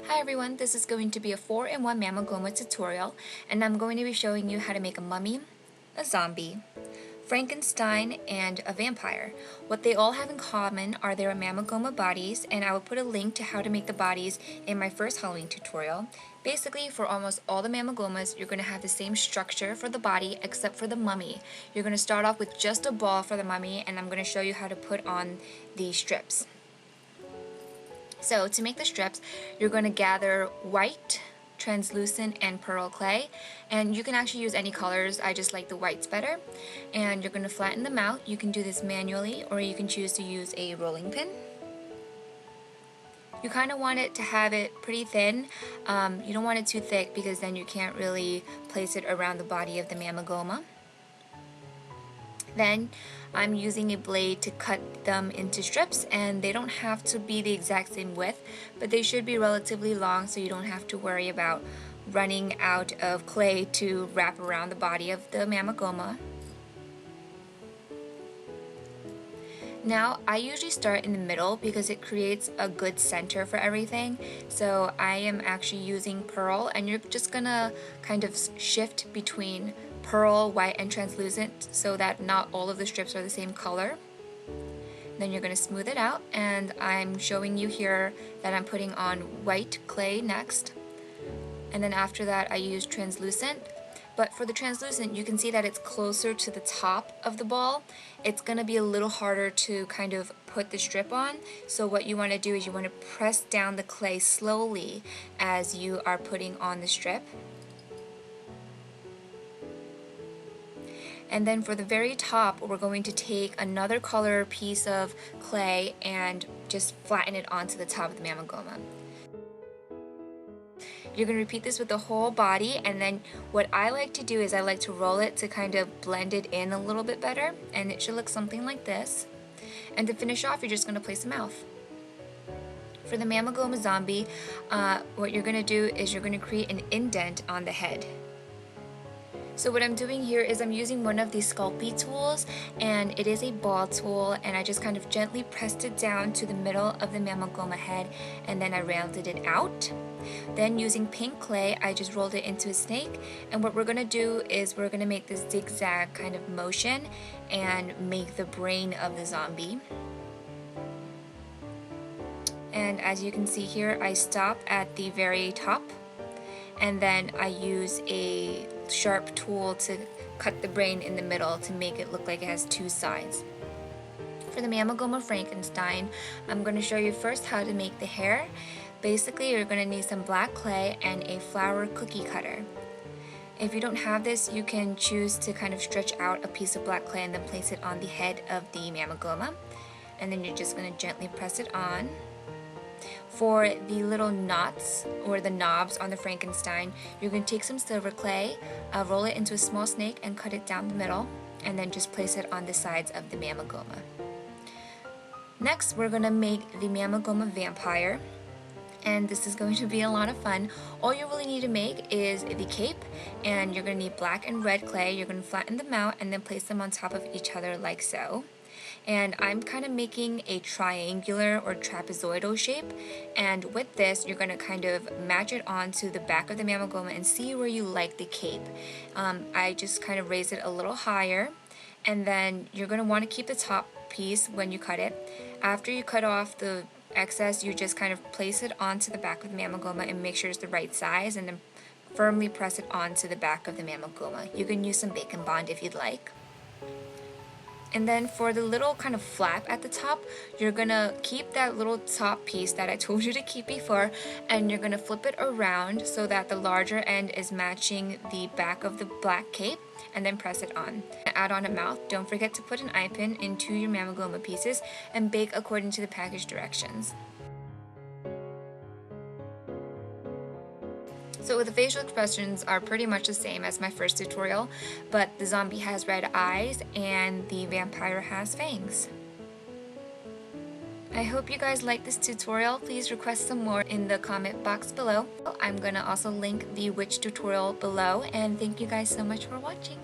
Hi everyone, this is going to be a 4-in-1 Mamegoma tutorial, and I'm going to be showing you how to make a mummy, a zombie, Frankenstein, and a vampire. What they all have in common are their Mamegoma bodies, and I will put a link to how to make the bodies in my first Halloween tutorial. Basically, for almost all the Mamegomas, you're going to have the same structure for the body except for the mummy. You're going to start off with just a ball for the mummy, and I'm going to show you how to put on the strips. So to make the strips, you're going to gather white, translucent, and pearl clay, and you can actually use any colors. I just like the whites better. And you're going to flatten them out. You can do this manually, or you can choose to use a rolling pin. You kind of want it to have it pretty thin. You don't want it too thick because then you can't really place it around the body of the Mamegoma. Then I'm using a blade to cut them into strips, and they don't have to be the exact same width, but they should be relatively long so you don't have to worry about running out of clay to wrap around the body of the Mamegoma. Now, I usually start in the middle because it creates a good center for everything. So I am actually using pearl, and you're just gonna kind of shift between pearl, white, and translucent so that not all of the strips are the same color. Then you're gonna smooth it out, and I'm showing you here that I'm putting on white clay next. And then after that I use translucent. But for the translucent, you can see that it's closer to the top of the ball. It's going to be a little harder to kind of put the strip on. So what you want to do is you want to press down the clay slowly as you are putting on the strip. And then for the very top, we're going to take another color piece of clay and just flatten it onto the top of the Mamegoma. You're going to repeat this with the whole body, and then what I like to do is I like to roll it to kind of blend it in a little bit better, and it should look something like this. And to finish off, you're just going to place a mouth. For the Mamegoma zombie, what you're going to do is you're going to create an indent on the head. So what I'm doing here is I'm using one of these Sculpey tools, and it is a ball tool, and I just kind of gently pressed it down to the middle of the Mamegoma head, and then I rounded it out. Then using pink clay, I just rolled it into a snake, and what we're going to do is we're going to make this zigzag kind of motion and make the brain of the zombie. And as you can see here, I stop at the very top, and then I use a sharp tool to cut the brain in the middle to make it look like it has two sides. For the Mamegoma Frankenstein, I'm going to show you first how to make the hair. Basically, you're going to need some black clay and a flour cookie cutter. If you don't have this, you can choose to kind of stretch out a piece of black clay and then place it on the head of the Mamegoma. And then you're just going to gently press it on. For the little knots or the knobs on the Frankenstein, you're going to take some silver clay, roll it into a small snake and cut it down the middle, and then just place it on the sides of the Mamegoma. Next, we're going to make the Mamegoma vampire, and this is going to be a lot of fun. All you really need to make is the cape, and you're going to need black and red clay. You're going to flatten them out and then place them on top of each other like so. And I'm kind of making a triangular or trapezoidal shape, and with this you're going to kind of match it onto the back of the Mamegoma and see where you like the cape. I just kind of raise it a little higher, and then you're going to want to keep the top piece when you cut it. After you cut off the excess, you just kind of place it onto the back of the Mamegoma and make sure it's the right size, and then firmly press it onto the back of the Mamegoma. You can use some Bacon Bond if you'd like. And then for the little kind of flap at the top, you're gonna keep that little top piece that I told you to keep before, and you're gonna flip it around so that the larger end is matching the back of the black cape, and then press it on. Add on a mouth. Don't forget to put an eye pin into your Mamegoma pieces and bake according to the package directions. So the facial expressions are pretty much the same as my first tutorial, but the zombie has red eyes and the vampire has fangs. I hope you guys like this tutorial. Please request some more in the comment box below. I'm gonna also link the witch tutorial below, and thank you guys so much for watching.